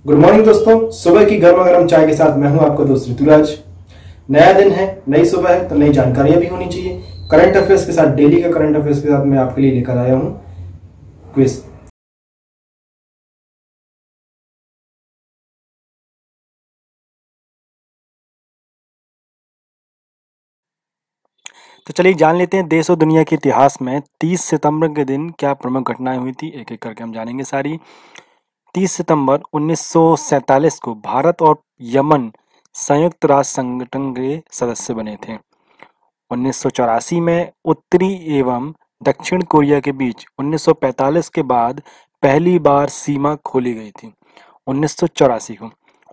Good morning दोस्तों, सुबह की गर्मा गर्म चाय के साथ मैं हूं आपका दोस्त ऋतुराज। नया दिन है, नई सुबह है, तो नई जानकारियां भी होनी चाहिए। करंट अफेयर्स के साथ, डेली का करंट अफेयर्स के साथ मैं आपके लिए लेकर आया हूं क्विज। तो चलिए जान लेते हैं देश और दुनिया के इतिहास में 30 सितंबर के दिन क्या प्रमुख घटनाएं हुई थी। एक एक करके हम जानेंगे सारी। 30 सितंबर 1947 को भारत और यमन संयुक्त राष्ट्र संगठन के सदस्य बने थे। 1984 में उत्तरी एवं दक्षिण कोरिया के बीच 1945 के बाद पहली बार सीमा खोली गई थी। 1984 को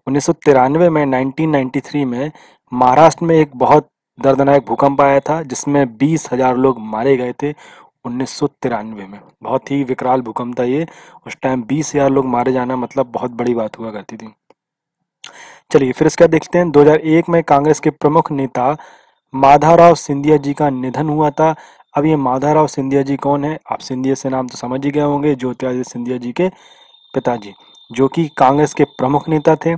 1993 में 1993 में महाराष्ट्र में एक बहुत दर्दनाक भूकंप आया था जिसमें 20,000 लोग मारे गए थे। 1993 में बहुत ही विकराल भूकंप था ये। उस टाइम 20,000 लोग मारे जाना मतलब बहुत बड़ी बात हुआ करती थी। चलिए फिर इसका देखते हैं। 2001 में कांग्रेस के प्रमुख नेता माधवराव सिंधिया जी का निधन हुआ था। अब ये माधवराव सिंधिया जी कौन है? आप सिंधिया से नाम तो समझ ही गए होंगे, ज्योतिरादित्य सिंधिया जी के पिताजी, जो कि कांग्रेस के प्रमुख नेता थे।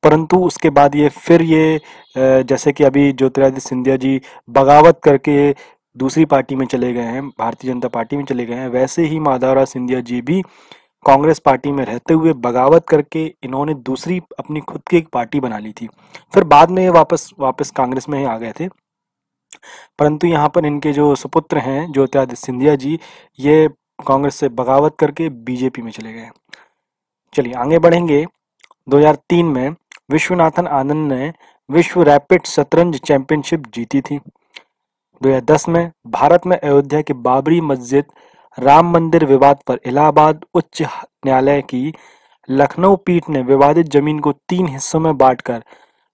परंतु उसके बाद ये जैसे कि अभी ज्योतिरादित्य सिंधिया जी बगावत करके दूसरी पार्टी में चले गए हैं, भारतीय जनता पार्टी में चले गए हैं, वैसे ही माधवराव सिंधिया जी भी कांग्रेस पार्टी में रहते हुए बगावत करके इन्होंने दूसरी अपनी खुद की एक पार्टी बना ली थी। फिर बाद में ये वापस कांग्रेस में ही आ गए थे। परंतु यहाँ पर इनके जो सुपुत्र हैं ज्योतिरादित्य सिंधिया जी, ये कांग्रेस से बगावत करके बीजेपी में चले गए। चलिए आगे बढ़ेंगे। 2003 में विश्वनाथन आनंद ने विश्व रैपिड शतरंज चैंपियनशिप जीती थी। 2010 में भारत में अयोध्या की बाबरी मस्जिद राम मंदिर विवाद पर इलाहाबाद उच्च न्यायालय की लखनऊ पीठ ने विवादित जमीन को 3 हिस्सों में बांटकर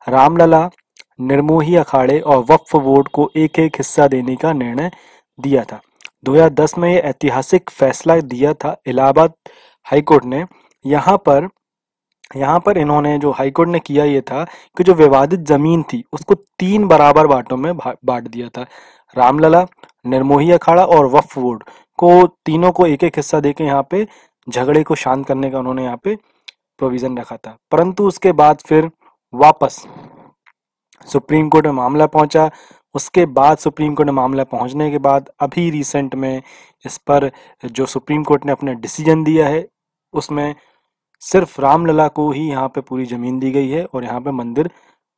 रामलला, निर्मोही अखाड़े और वक्फ बोर्ड को एक एक हिस्सा देने का निर्णय दिया था। 2010 में यह ऐतिहासिक फैसला दिया था इलाहाबाद हाईकोर्ट ने। यहाँ पर इन्होंने जो हाईकोर्ट ने किया ये था कि जो विवादित जमीन थी उसको 3 बराबर बांटों में बांट दिया था। रामलला, निर्मोही अखाड़ा और वक्फ बोर्ड को तीनों को एक एक हिस्सा देके यहाँ पे झगड़े को शांत करने का उन्होंने यहाँ पे प्रोविजन रखा था। परंतु उसके बाद फिर वापस सुप्रीम कोर्ट में मामला पहुंचा। उसके बाद सुप्रीम कोर्ट में मामला पहुंचने के बाद अभी रिसेंट में इस पर जो सुप्रीम कोर्ट ने अपना डिसीजन दिया है उसमें सिर्फ रामलला को ही यहाँ पे पूरी जमीन दी गई है और यहाँ पे मंदिर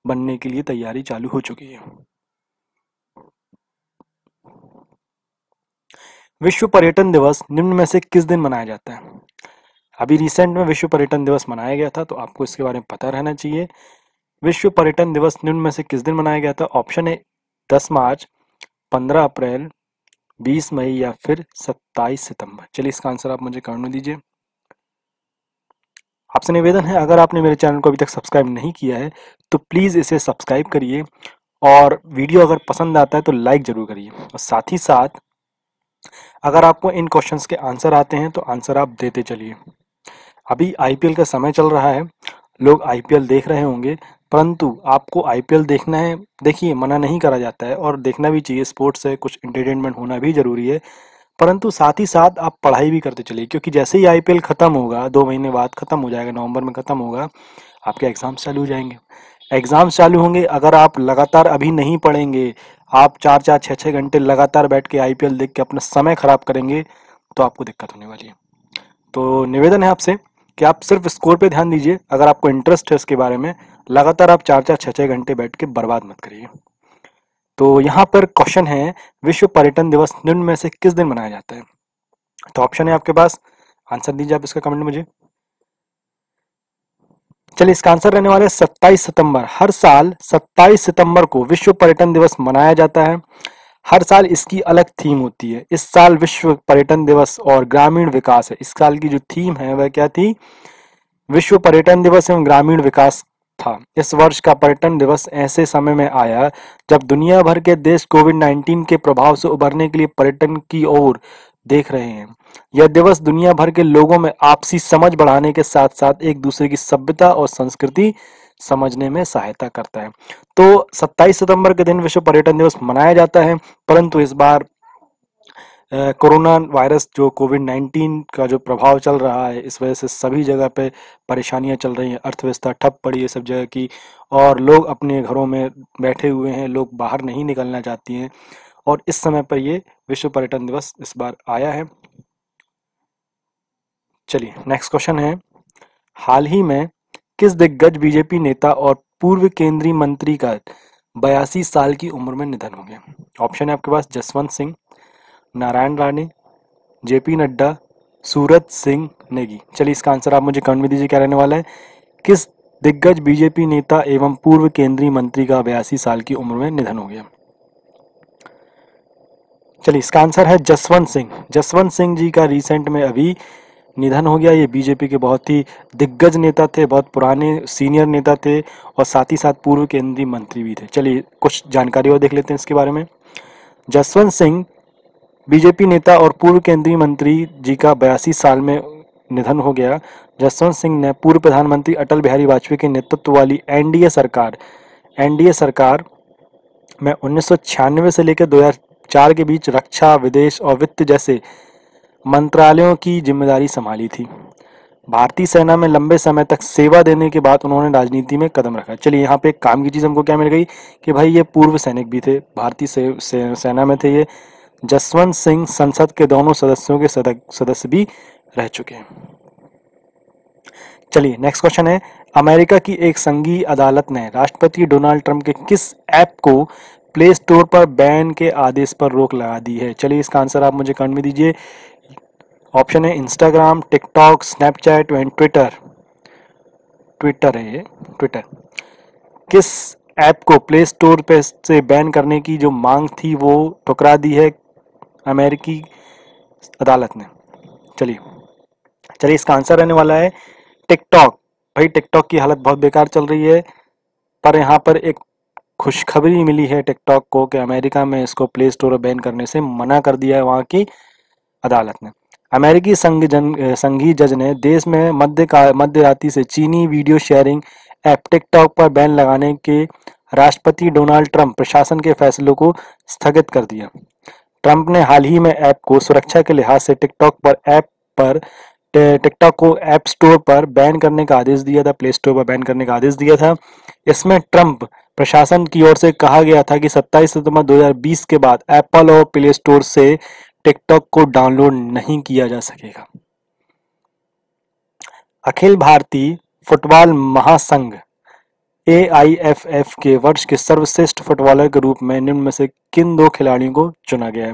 बनने के लिए तैयारी चालू हो चुकी है। विश्व पर्यटन दिवस निम्न में से किस दिन मनाया जाता है? अभी रिसेंट में विश्व पर्यटन दिवस मनाया गया था, तो आपको इसके बारे में पता रहना चाहिए। विश्व पर्यटन दिवस निम्न में से किस दिन मनाया गया था? ऑप्शन है 10 मार्च, 15 अप्रैल, 20 मई या फिर 27 सितंबर। चलिए इसका आंसर आप मुझे करने दीजिए। आपसे निवेदन है, अगर आपने मेरे चैनल को अभी तक सब्सक्राइब नहीं किया है तो प्लीज़ इसे सब्सक्राइब करिए और वीडियो अगर पसंद आता है तो लाइक ज़रूर करिए। और साथ ही साथ अगर आपको इन क्वेश्चंस के आंसर आते हैं तो आंसर आप देते चलिए। अभी आईपीएल का समय चल रहा है, लोग आईपीएल देख रहे होंगे, परंतु आपको आईपीएल देखना है, देखिए मना नहीं करा जाता है और देखना भी चाहिए। स्पोर्ट्स है, कुछ एंटरटेनमेंट होना भी ज़रूरी है, परंतु साथ ही साथ आप पढ़ाई भी करते चलिए, क्योंकि जैसे ही आईपीएल खत्म होगा 2 महीने बाद खत्म हो जाएगा, नवंबर में खत्म होगा, आपके एग्जाम्स चालू हो जाएंगे। एग्जाम्स चालू होंगे, अगर आप लगातार अभी नहीं पढ़ेंगे, आप 4-4, 6-6 घंटे लगातार बैठ के आईपीएल देख के अपना समय खराब करेंगे तो आपको दिक्कत होने वाली है। तो निवेदन है आपसे कि आप सिर्फ स्कोर पे ध्यान दीजिए। अगर आपको इंटरेस्ट है इसके बारे में, लगातार आप 4-4, 6-6 घंटे बैठ के बर्बाद मत करिए। तो यहाँ पर क्वेश्चन है, विश्व पर्यटन दिवस निम्न में से किस दिन मनाया जाता है? तो ऑप्शन है आपके पास, आंसर दीजिए आप इसका कमेंट में मुझे। चलिए इसका आंसर रहने वाला है 27 सितंबर। हर साल 27 सितंबर को विश्व पर्यटन दिवस मनाया जाता है। हर साल इसकी अलग थीम होती है। इस साल विश्व पर्यटन दिवस और ग्रामीण विकास है। इस साल की जो थीम है वह क्या थी? विश्व पर्यटन दिवस एवं ग्रामीण विकास था। इस वर्ष का पर्यटन दिवस ऐसे समय में आया जब दुनिया भर के देश कोविड-19 के प्रभाव से उबरने के लिए पर्यटन की ओर देख रहे हैं। यह दिवस दुनिया भर के लोगों में आपसी समझ बढ़ाने के साथ साथ एक दूसरे की सभ्यता और संस्कृति समझने में सहायता करता है। तो 27 सितंबर के दिन विश्व पर्यटन दिवस मनाया जाता है, परंतु इस बार कोरोना वायरस जो कोविड-19 का जो प्रभाव चल रहा है, इस वजह से सभी जगह पे परेशानियां चल रही हैं, अर्थव्यवस्था ठप पड़ी है सब जगह की, और लोग अपने घरों में बैठे हुए हैं, लोग बाहर नहीं निकलना चाहती हैं, और इस समय पर ये विश्व पर्यटन दिवस इस बार आया है। चलिए नेक्स्ट क्वेश्चन है, हाल ही में किस दिग्गज बीजेपी नेता और पूर्व केंद्रीय मंत्री का 82 साल की उम्र में निधन हो गया? ऑप्शन है आपके पास जसवंत सिंह, नारायण राणे, जेपी नड्डा, सूरत सिंह नेगी। चलिए इसका आंसर आप मुझे कमेंट में दीजिए, क्या रहने वाला है? किस दिग्गज बीजेपी नेता एवं पूर्व केंद्रीय मंत्री का 82 साल की उम्र में निधन हो गया? चलिए इसका आंसर है जसवंत सिंह। जसवंत सिंह जी का रिसेंट में अभी निधन हो गया। ये बीजेपी के बहुत ही दिग्गज नेता थे, बहुत पुराने सीनियर नेता थे, और साथ ही साथ पूर्व केंद्रीय मंत्री भी थे। चलिए कुछ जानकारी और देख लेते हैं इसके बारे में। जसवंत सिंह बीजेपी नेता और पूर्व केंद्रीय मंत्री जी का 82 साल में निधन हो गया। जसवंत सिंह ने पूर्व प्रधानमंत्री अटल बिहारी वाजपेयी के नेतृत्व वाली एनडीए सरकार में 1996 से लेकर 2004 के बीच रक्षा, विदेश और वित्त जैसे मंत्रालयों की जिम्मेदारी संभाली थी। भारतीय सेना में लंबे समय तक सेवा देने के बाद उन्होंने राजनीति में कदम रखा। चलिए यहाँ पे एक काम की चीज हमको क्या मिल गई कि भाई ये पूर्व सैनिक भी थे, भारतीय सेना में थे ये। जसवंत सिंह संसद के दोनों सदस्यों के सदस्य भी रह चुके हैं। चलिए नेक्स्ट क्वेश्चन है, अमेरिका की एक संघीय अदालत ने राष्ट्रपति डोनाल्ड ट्रंप के किस ऐप को प्ले स्टोर पर बैन के आदेश पर रोक लगा दी है? चलिए इसका आंसर आप मुझे कमेंट में दीजिए। ऑप्शन है Instagram, TikTok, Snapchat and Twitter. Twitter है ये, ट्विटर। किस ऐप को प्ले स्टोर पे से बैन करने की जो मांग थी वो ठुकरा दी है अमेरिकी अदालत ने? चलिए चलिए इसका आंसर रहने वाला है टिकटॉक। भाई टिकटॉक की हालत बहुत बेकार चल रही है, पर यहाँ पर एक खुशखबरी मिली है टिकटॉक को कि अमेरिका में इसको प्ले स्टोर बैन करने से मना कर दिया है वहाँ की अदालत ने। अमेरिकी संघीय जज ने देश में मध्य रात्रि से चीनी वीडियो शेयरिंग ऐप टिकटॉक पर बैन लगाने के राष्ट्रपति डोनाल्ड ट्रंप प्रशासन के फैसले को स्थगित कर दिया। ट्रंप ने हाल ही में ऐप को सुरक्षा के लिहाज से टिकटॉक को ऐप स्टोर पर बैन करने का आदेश दिया था, प्ले स्टोर पर बैन करने का आदेश दिया था। इसमें ट्रंप प्रशासन की ओर से कहा गया था कि 27 सितंबर 2020 के बाद एप्पल और प्ले स्टोर से टिकटॉक को डाउनलोड नहीं किया जा सकेगा। अखिल भारतीय फुटबॉल महासंघ AIFF के वर्ष के सर्वश्रेष्ठ फुटबॉलर के रूप में निम्न में से किन दो खिलाड़ियों को चुना गया है?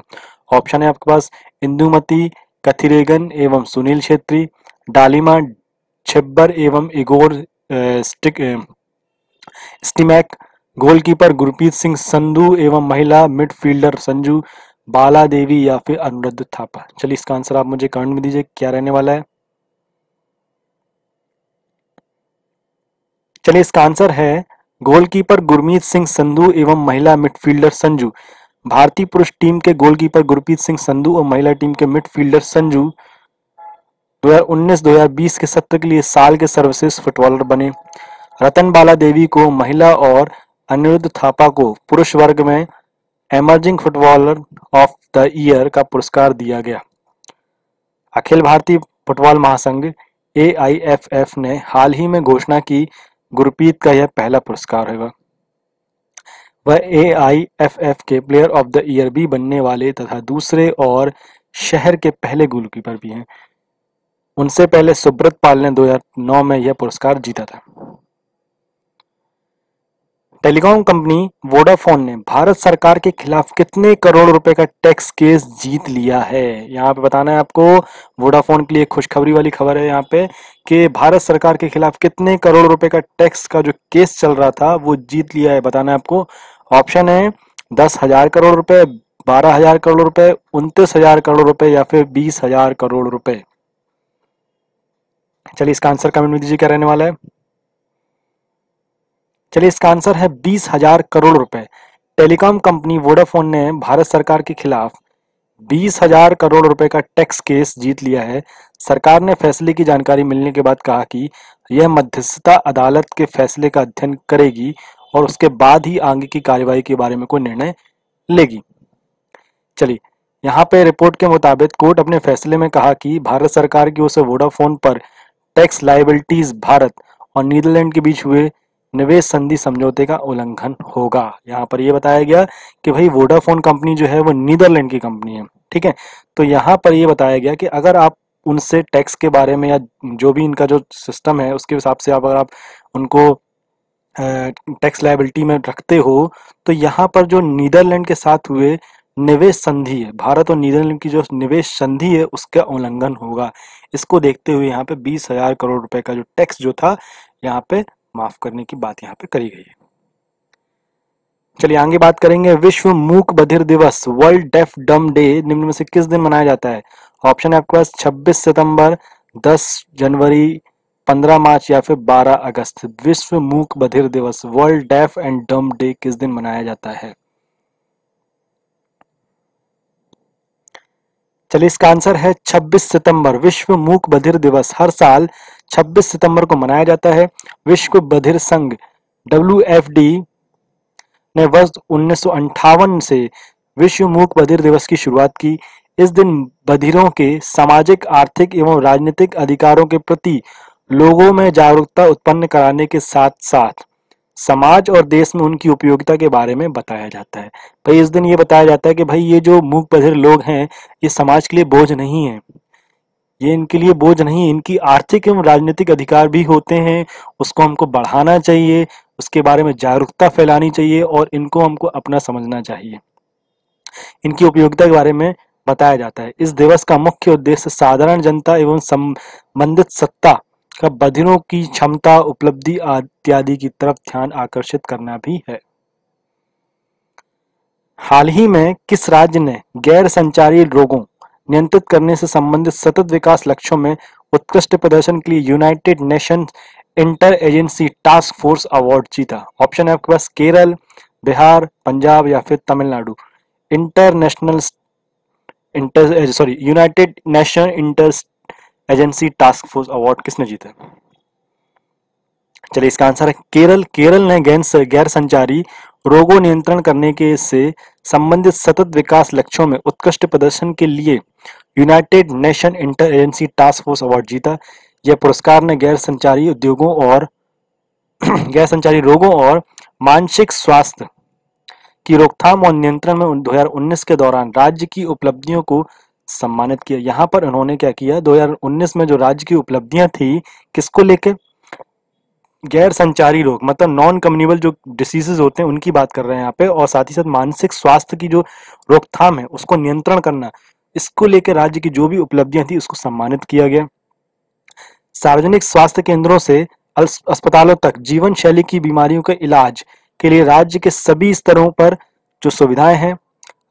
ऑप्शन है आपके पास इंदुमती कथिरेगन एवं सुनील छेत्री, डालिमा छिब्बर एवं Igor Stimac, goalkeeper Gurpreet Singh Sandhu एवं महिला मिडफील्डर संजू बाला देवी या फिर अनुरुद्ध थापा। चलिए इसका आंसर आप मुझे कमेंट में दीजिए, क्या रहने वाला है? चलिए इसका आंसर है गोलकीपर गुरमीत सिंह संधू एवं महिला मिडफील्डर संजू। भारतीय पुरुष टीम के गोलकीपर गुरप्रीत सिंह संधू और महिला टीम के मिडफील्डर संजू 2019-2020 के सत्र के लिए साल के सर्वश्रेष्ठ फुटबॉलर बने। रतन बाला देवी को महिला और अनिरुद्ध थापा को पुरुष वर्ग में emerging footballer of the year का पुरस्कार दिया गया। अखिल भारतीय फुटबॉल महासंघ AIFF ने हाल ही में घोषणा की गुरप्रीत का यह पहला पुरस्कार होगा। वह AIFF के प्लेयर ऑफ द ईयर भी बनने वाले तथा दूसरे और शहर के पहले गोलकीपर भी हैं। उनसे पहले सुब्रत पाल ने 2009 में यह पुरस्कार जीता था। टेलीकॉम कंपनी वोडाफोन ने भारत सरकार के खिलाफ कितने करोड़ रुपए का टैक्स केस जीत लिया है? यहाँ पे बताना है आपको। वोडाफोन के लिए खुशखबरी वाली खबर है यहाँ पे कि भारत सरकार के खिलाफ कितने करोड़ रुपए का टैक्स का जो केस चल रहा था वो जीत लिया है। बताना है आपको। ऑप्शन है 10,000 करोड़ रुपए, 12,000 करोड़ रुपए, 29,000 करोड़ रुपए या फिर 20,000 करोड़ रुपए। चलिए इसका आंसर कमेंट में दीजिए, क्या रहने वाला है? चलिए इसका आंसर है 20,000 करोड़ रुपए। टेलीकॉम कंपनी वोडाफोन ने भारत सरकार के खिलाफ 20,000 करोड़ रुपए का टैक्स केस जीत लिया है। सरकार ने फैसले की जानकारी मिलने के बाद कहा कि यह मध्यस्थता अदालत के फैसले का अध्ययन करेगी और उसके बाद ही आगे की कार्यवाही के बारे में कोई निर्णय लेगी। चलिए यहाँ पे रिपोर्ट के मुताबिक कोर्ट अपने फैसले में कहा कि भारत सरकार की ओर से वोडाफोन पर टैक्स लायबिलिटीज भारत और नीदरलैंड के बीच हुए निवेश संधि समझौते का उल्लंघन होगा। यहाँ पर यह बताया गया कि भाई वोडाफोन कंपनी जो है वो नीदरलैंड की कंपनी है, ठीक है। तो यहाँ पर यह बताया गया कि अगर आप उनसे टैक्स के बारे में या जो भी इनका जो सिस्टम है उसके हिसाब से अगर आप उनको टैक्स लायबिलिटी में रखते हो, तो यहाँ पर जो नीदरलैंड के साथ हुए निवेश संधि है, भारत और नीदरलैंड की जो निवेश संधि है उसका उल्लंघन होगा। इसको देखते हुए यहाँ पे 20,000 करोड़ रुपए का जो टैक्स जो था यहाँ पे माफ करने की बात यहाँ पे करी गई है। चलिए आगे बात करेंगे। विश्व मूक बधिर दिवस, वर्ल्ड डेफ डम डे निम्न में से किस दिन मनाया जाता है? ऑप्शन है आपके पास 26 सितंबर, 10 जनवरी, 15 मार्च या फिर 12 अगस्त। विश्व मूक बधिर दिवस, वर्ल्ड डेफ एंड डम डे किस दिन मनाया जाता है? चलिए इसका आंसर है 26 सितंबर। विश्व मूक बधिर दिवस हर साल 26 सितंबर को मनाया जाता है। विश्व बधिर संघ WFD ने वर्ष 1958 से विश्व मूक बधिर दिवस की शुरुआत की। इस दिन बधिरों के सामाजिक, आर्थिक एवं राजनीतिक अधिकारों के प्रति लोगों में जागरूकता उत्पन्न कराने के साथ साथ समाज और देश में उनकी उपयोगिता के बारे में बताया जाता है। भाई इस दिन ये बताया जाता है कि भाई ये जो मूक बधिर लोग हैं ये समाज के लिए बोझ नहीं है, ये इनके लिए बोझ नहीं है, इनकी आर्थिक एवं राजनीतिक अधिकार भी होते हैं, उसको हमको बढ़ाना चाहिए, उसके बारे में जागरूकता फैलानी चाहिए और इनको हमको अपना समझना चाहिए। इनकी उपयोगिता के बारे में बताया जाता है। इस दिवस का मुख्य उद्देश्य साधारण जनता एवं संबंधित सत्ता का बधिरों की क्षमता, उपलब्धि इत्यादि की तरफ ध्यान आकर्षित करना भी है। हाल ही में किस राज्य ने गैर संचारी रोगों नियंत्रित करने से संबंधित सतत विकास लक्ष्यों में उत्कृष्ट प्रदर्शन के लिए United nation inter agency task force award जीता? ऑप्शन है आपके पास केरल, बिहार, पंजाब या फिर Tamil Nadu. International United nation inter agency task force award किसने जीता? चलिए इसका आंसर है केरल। केरल ने गैर संचारी रोगों नियंत्रण करने के से संबंधित सतत विकास लक्ष्यों में उत्कृष्ट प्रदर्शन के लिए United nation inter agency task force award जीता। यह पुरस्कार ने गैर संचारी उद्योगों और गैर संचारी रोगों और मानसिक स्वास्थ्य की रोकथाम और नियंत्रण में 2019 के दौरान राज्य की उपलब्धियों को सम्मानित किया। यहाँ पर उन्होंने क्या किया, 2019 में जो राज्य की उपलब्धियां थी किसको लेके, गैर संचारी रोग मतलब नॉन कम्युनिकेबल जो डिसीजेज होते हैं उनकी बात कर रहे हैं यहाँ पे, और साथ ही साथ मानसिक स्वास्थ्य की जो रोकथाम है उसको नियंत्रण करना, इसको लेकर राज्य की जो भी उपलब्धियां थी उसको सम्मानित किया गया। सार्वजनिक स्वास्थ्य केंद्रों से अस्पतालों तक जीवन शैली की बीमारियों के इलाज के लिए राज्य के सभी स्तरों पर जो सुविधाएं हैं,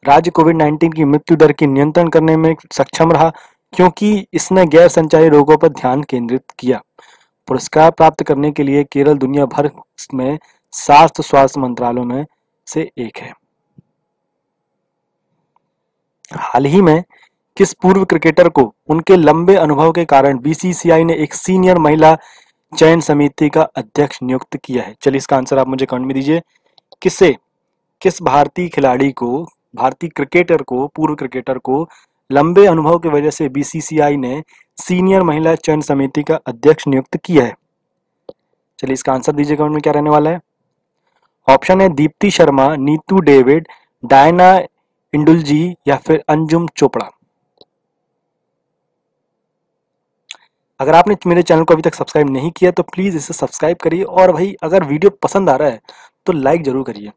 राज्य कोविड-19 की मृत्यु दर की नियंत्रण करने में सक्षम रहा क्योंकि इसने गैर संचारी रोगों पर ध्यान केंद्रित किया। पुरस्कार प्राप्त करने के लिए केरल दुनिया भर में 7 स्वास्थ्य मंत्रालयों में से एक है। हाल ही में किस पूर्व क्रिकेटर को उनके लंबे अनुभव के कारण बीसीसीआई ने एक सीनियर महिला चयन समिति का अध्यक्ष नियुक्त किया है? चलिए इसका आंसर आप मुझे कमेंट में दीजिए। किस भारतीय खिलाड़ी को, भारतीय क्रिकेटर को, पूर्व क्रिकेटर को लंबे अनुभव की वजह से बीसीसीआई ने सीनियर महिला चयन समिति का अध्यक्ष नियुक्त किया है? चलिए इसका आंसर दीजिए कमेंट में क्या रहने वाला है। ऑप्शन है दीप्ति शर्मा, नीतू डेविड, डायना इंडुलजी या फिर अंजुम चोपड़ा। अगर आपने मेरे चैनल को अभी तक सब्सक्राइब नहीं किया तो प्लीज इसे सब्सक्राइब करिए, और भाई अगर वीडियो पसंद आ रहा है तो लाइक जरूर करिए,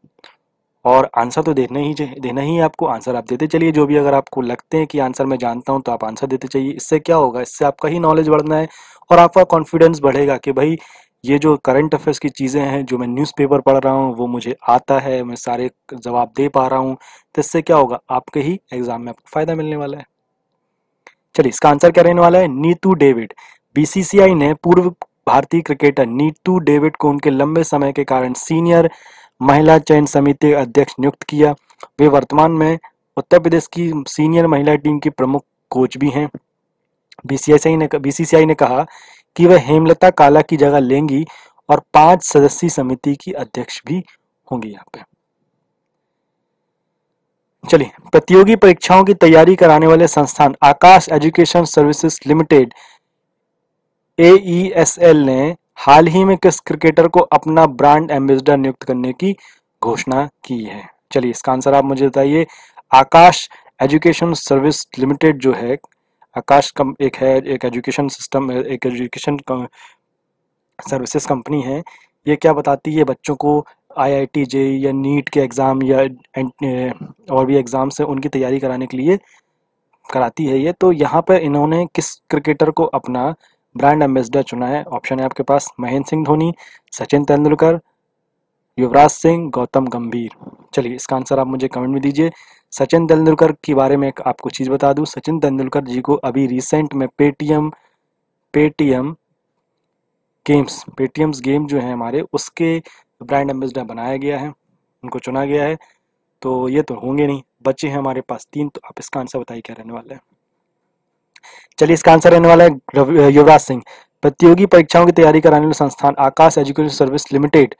और आंसर तो देना ही है आपको, आंसर आप देते चलिए। जो भी अगर आपको लगते हैं कि आंसर मैं जानता हूं तो आप आंसर देते चाहिए। इससे क्या होगा, इससे आपका ही नॉलेज बढ़ना है और आपका कॉन्फिडेंस बढ़ेगा कि भाई ये जो करंट अफेयर्स की चीज़ें हैं, जो मैं न्यूज़पेपर पढ़ रहा हूँ वो मुझे आता है, मैं सारे जवाब दे पा रहा हूँ। तो इससे क्या होगा, आपके ही एग्जाम में आपको फायदा मिलने वाला है। चलिए इसका आंसर क्या रहने वाला है, नीतू डेविड। बीसीसीआई ने पूर्व भारतीय क्रिकेटर नीतू डेविड को उनके लंबे समय के कारण सीनियर महिला चयन समिति का अध्यक्ष नियुक्त किया। वे वर्तमान में उत्तर प्रदेश की सीनियर महिला टीम की प्रमुख कोच भी हैं। बीसीसीआई ने कहा कि वह हेमलता काला की जगह लेंगी और 5 सदस्यीय समिति की अध्यक्ष भी होंगी। यहाँ पे चलिए, प्रतियोगी परीक्षाओं की तैयारी कराने वाले संस्थान आकाश एजुकेशन सर्विसेज लिमिटेड AESL ने हाल ही में किस क्रिकेटर को अपना ब्रांड एम्बेसडर नियुक्त करने की घोषणा की है? चलिए, इसका आंसर आप मुझे बताइए। आकाश एजुकेशन सर्विस लिमिटेड जो है, आकाश कम एक है, एक एजुकेशन सिस्टम, एक एजुकेशन सर्विसेज कंपनी है। ये क्या बताती है? बच्चों को IIT JEE या नीट के एग्ज़ाम या और भी एग्ज़ाम से उनकी तैयारी कराने के लिए कराती है ये। तो यहाँ पर इन्होंने किस क्रिकेटर को अपना ब्रांड एम्बेसडर चुना है? ऑप्शन है आपके पास महेंद्र सिंह धोनी, सचिन तेंदुलकर, युवराज सिंह, गौतम गंभीर। चलिए, इसका आंसर आप मुझे कमेंट में दीजिए। सचिन तेंदुलकर के बारे में एक आपको चीज़ बता दूं, सचिन तेंदुलकर जी को अभी रिसेंट में पेटीएम पेटीएम पेटीएम्स गेम जो है हमारे, उसके ब्रांड एम्बेसडर बनाया गया है, उनको चुना गया है। तो ये तो होंगे नहीं, बचे हैं हमारे पास तीन। तो आप इसका आंसर बताइए क्या रहने वाला है? चलिए, इसका आंसर रहने वाला है युवराज सिंह। प्रतियोगी परीक्षाओं की तैयारी कराने वाले संस्थान आकाश एजुकेशन सर्विस लिमिटेड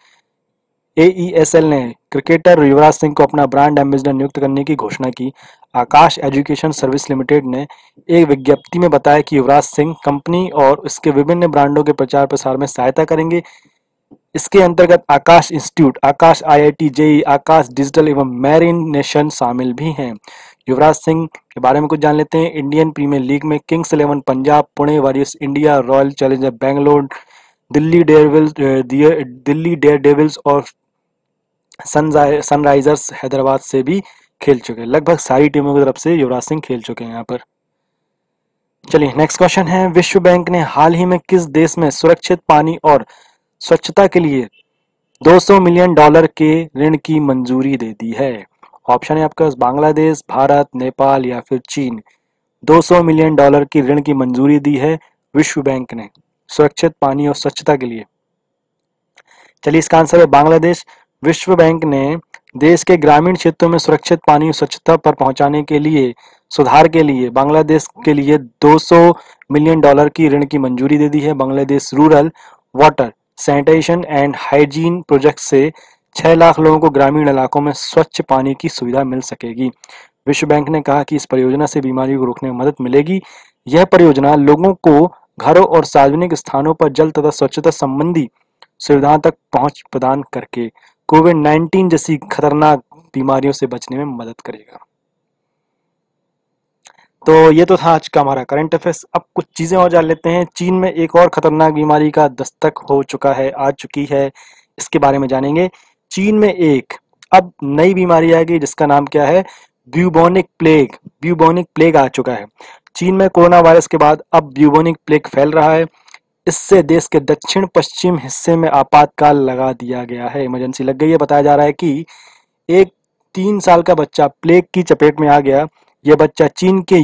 AESL ने क्रिकेटर युवराज सिंह को अपना ब्रांड एम्बेसडर नियुक्त करने की घोषणा की। आकाश एजुकेशन सर्विस लिमिटेड ने एक विज्ञप्ति में बताया कि युवराज सिंह कंपनी और इसके विभिन्न ब्रांडों के प्रचार प्रसार में सहायता करेंगे। इसके अंतर्गत आकाश इंस्टीट्यूट, आकाश IIT JEE, आकाश डिजिटल एवं मैरिन नेशन शामिल भी हैं। युवराज सिंह के बारे में कुछ जान लेते हैं। इंडियन प्रीमियर लीग में Kings 11 Punjab, Pune Warriors India, Royal Challenger Bangalore, Delhi Daredevils और सनराइजर्स हैदराबाद से भी खेल चुके हैं। लगभग सारी टीमों की तरफ से युवराज सिंह खेल चुके हैं यहाँ पर। चलिए, नेक्स्ट क्वेश्चन है, विश्व बैंक ने हाल ही में किस देश में सुरक्षित पानी और स्वच्छता के लिए $200 मिलियन के ऋण की मंजूरी दे दी है? ऑप्शन है आपका बांग्लादेश, भारत, नेपाल या फिर चीन। $200 मिलियन की ऋण की मंजूरी दी है विश्व बैंक ने सुरक्षित पानी और स्वच्छता के लिए। चलिए, इसका आंसर है बांग्लादेश। विश्व बैंक ने देश के ग्रामीण क्षेत्रों में सुरक्षित पानी और स्वच्छता पर पहुंचाने के लिए सुधार के लिए बांग्लादेश के लिए $200 मिलियन की ऋण की मंजूरी दे दी है। Bangladesh rural water sanitation and hygiene project से 6 लाख लोगों को ग्रामीण इलाकों में स्वच्छ पानी की सुविधा मिल सकेगी। विश्व बैंक ने कहा कि इस परियोजना से बीमारियों को रोकने में मदद मिलेगी। यह परियोजना लोगों को घरों और सार्वजनिक स्थानों पर जल तथा स्वच्छता संबंधी सुविधाओं तक पहुंच प्रदान करके कोविड-19 जैसी खतरनाक बीमारियों से बचने में मदद करेगा। तो ये तो था आज का हमारा करंट अफेयर्स। अब कुछ चीजें और जान लेते हैं। चीन में एक और खतरनाक बीमारी का दस्तक हो चुका है, आ चुकी है, इसके बारे में जानेंगे। चीन में एक अब नई बीमारी आ गई जिसका नाम क्या है? Bubonic plague. ब्यूबोनिक प्लेग आ चुका है चीन में। कोरोना वायरस के बाद अब ब्यूबोनिक प्लेग फैल रहा है। इससे देश के दक्षिण पश्चिम हिस्से में आपातकाल लगा दिया गया है, इमरजेंसी लग गई है। बताया जा रहा है कि एक 3 साल का बच्चा प्लेग की चपेट में आ गया। यह बच्चा चीन के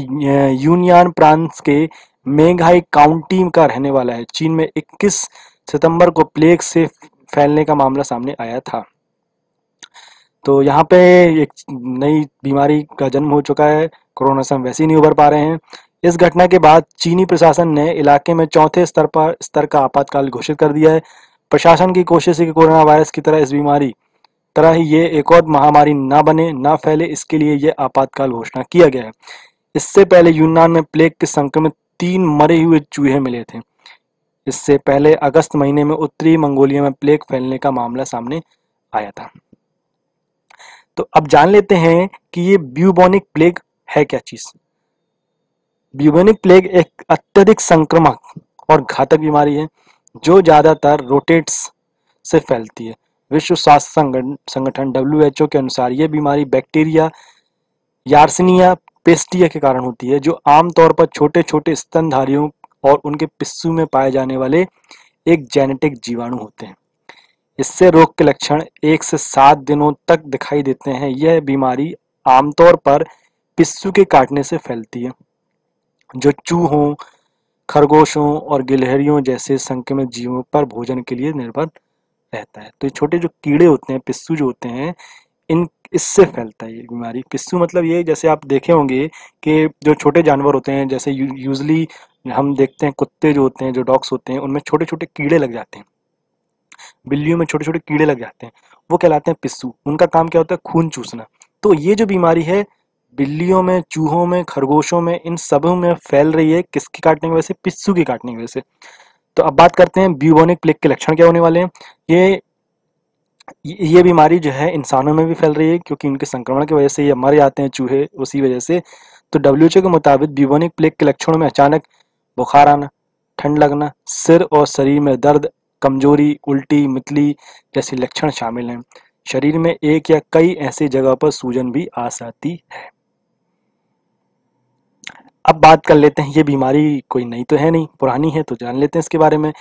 यूनियान प्रांत के मेघाई काउंटी का रहने वाला है। चीन में 21 सितंबर को प्लेग से फैलने का मामला सामने आया था। तो यहाँ पे एक नई बीमारी का जन्म हो चुका है। कोरोना से हम वैसे ही नहीं उबर पा रहे हैं। इस घटना के बाद चीनी प्रशासन ने इलाके में चौथे स्तर का आपातकाल घोषित कर दिया है। प्रशासन की कोशिश है कि कोरोना वायरस की तरह इस बीमारी तरह ही ये एक और महामारी ना बने, ना फैले, इसके लिए ये आपातकाल घोषणा किया गया है। इससे पहले यूनान में प्लेग के संक्रमित 3 मरे हुए चूहे मिले थे। इससे पहले अगस्त महीने में उत्तरी मंगोलिया में प्लेग फैलने का मामला सामने आया था। तो अब जान लेते हैं कि ये ब्यूबोनिक प्लेग है क्या चीज। ब्यूबोनिक प्लेग एक अत्यधिक संक्रामक और घातक बीमारी है जो ज्यादातर रोटेट्स से फैलती है। विश्व स्वास्थ्य संगठन WHO के अनुसार यह बीमारी बैक्टीरिया यार्सिनिया पेस्टिया के कारण होती है, जो आमतौर पर छोटे छोटे स्तनधारियों और उनके पिस्सू में पाए जाने वाले एक जेनेटिक जीवाणु होते हैं। इससे रोग के लक्षण 1 से 7 दिनों तक दिखाई देते हैं। यह बीमारी आमतौर पर पिस्सू के काटने से फैलती है, जो चूहों, खरगोशों और गिलहरियों जैसे संक्रमित जीवों पर भोजन के लिए निर्भर रहता है। तो ये छोटे जो कीड़े होते हैं, पिस्सू जो होते हैं, इन इससे फैलता है ये बीमारी। पिस्सू मतलब ये, जैसे आप देखे होंगे कि जो छोटे जानवर होते हैं, जैसे यूजली हम देखते हैं कुत्ते जो होते हैं, जो डॉग्स होते हैं, उनमें छोटे छोटे कीड़े लग जाते हैं। बिल्लियों में छोटे छोटे कीड़े लग जाते हैं, वो कहलाते हैं पिस्सू। उनका काम क्या होता है? खून चूसना। तो ये जो बीमारी है बिल्लियों में, चूहों में, खरगोशों में, इन सबों में फैल रही है। किसके काटने की वजह से? पिस्सू के काटने की वजह से। तो अब बात करते हैं ब्यूबोनिक प्लेग के लक्षण क्या होने वाले हैं। ये बीमारी जो है इंसानों में भी फैल रही है, क्योंकि इनके संक्रमण की वजह से ये मर जाते हैं चूहे उसी वजह से। तो डब्ल्यूएचओ के मुताबिक ब्यूबोनिक प्लेग के लक्षणों में अचानक बुखार आना, ठंड लगना, सिर और शरीर में दर्द, कमजोरी, उल्टी, मितली जैसे लक्षण शामिल हैं। शरीर में एक या कई ऐसी जगह पर सूजन भी आ सकती है। अब बात कर लेते हैं, ये बीमारी कोई नई तो है नहीं, पुरानी है, तो जान लेते हैं इसके बारे में।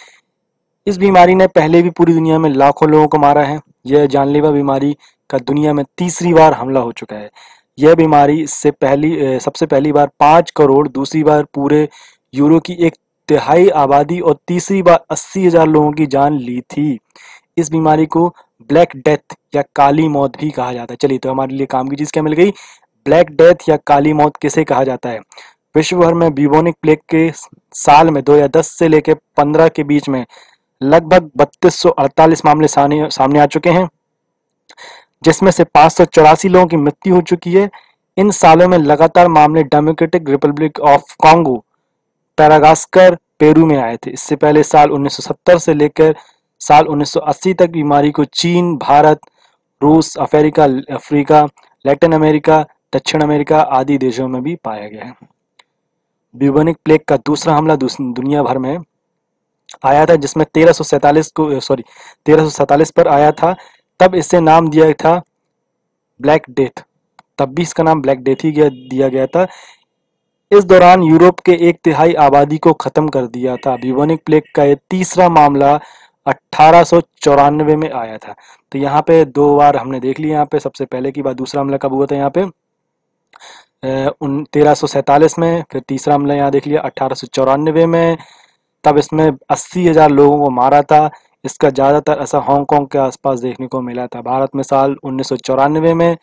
इस बीमारी ने पहले भी पूरी दुनिया में लाखों लोगों को मारा है। यह जानलेवा बीमारी का दुनिया में तीसरी बार हमला हो चुका है। यह बीमारी सबसे पहली बार 5 करोड़, दूसरी बार पूरे यूरो की 1/3 आबादी और तीसरी बार 80,000 लोगों की जान ली थी। इस बीमारी को ब्लैक डेथ या काली मौत भी कहा जाता है। चलिए, तो हमारे लिए काम की चीज क्या मिल गई? ब्लैक डेथ या काली मौत किसे कहा जाता है? विश्व भर में ब्यूबोनिक प्लेग के साल में 2010 से लेकर 15 के बीच में लगभग 3248 मामले सामने आ चुके हैं, जिसमें से 584 लोगों की मृत्यु हो चुकी है। इन सालों में लगातार मामले डेमोक्रेटिक रिपब्लिक ऑफ कॉन्गो, पैरागास्कर, पेरू में आए थे। इससे पहले साल 1970 से लेकर साल 1980 तक बीमारी को चीन, भारत, रूस, अफ्रीका, लैटिन अमेरिका, दक्षिण अमेरिका आदि देशों में भी पाया गया है। ब्यूबोनिक प्लेग का दूसरा हमला दुनिया भर में आया था, जिसमें 1347 पर आया था। तब इसे नाम दिया था ब्लैक डेथ। तब भी इसका नाम ब्लैक डेथ ही दिया गया था। इस दौरान यूरोप के 1/3 आबादी को खत्म कर दिया था। ब्यूबोनिक प्लेग का ये तीसरा मामला 1894 में आया था। तो यहाँ पे 2 बार हमने देख लिया। यहाँ पे सबसे पहले की बात, दूसरा हमला कब हुआ था? यहाँ पे 1347 में। फिर तीसरा हमला यहाँ देख लिया 1894 में। तब इसमें 80,000 लोगों को मारा था। इसका ज़्यादातर असर हांगकांग के आसपास देखने को मिला था। भारत में साल 1994 में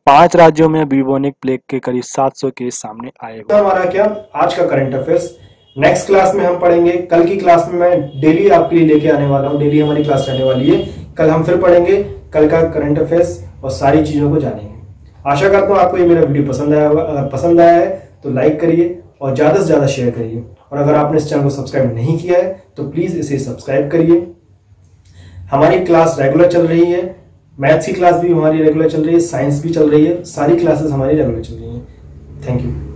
5 राज्यों में ब्यूबोनिक प्लेग के करीब 700 केस सामने आए हुए। तो हमारा क्या आज का करंट अफेयर्स। नेक्स्ट क्लास में हम पढ़ेंगे। कल की क्लास में मैं डेली आपके लिए लेके आने वाला हूँ। डेली हमारी क्लास रहने वाली है। कल हम फिर पढ़ेंगे कल का करंट अफेयर्स और सारी चीजों को जानेंगे। आशा करता हूँ आपको ये मेरा वीडियो पसंद आया होगा। अगर पसंद आया है तो लाइक करिए और ज्यादा से ज्यादा शेयर करिए। और अगर आपने इस चैनल को सब्सक्राइब नहीं किया है तो प्लीज इसे सब्सक्राइब करिए। हमारी क्लास रेगुलर चल रही है। मैथ्स की क्लास भी हमारी रेगुलर चल रही है, साइंस भी चल रही है, सारी क्लासेस हमारी रेगुलर चल रही है। Thank you.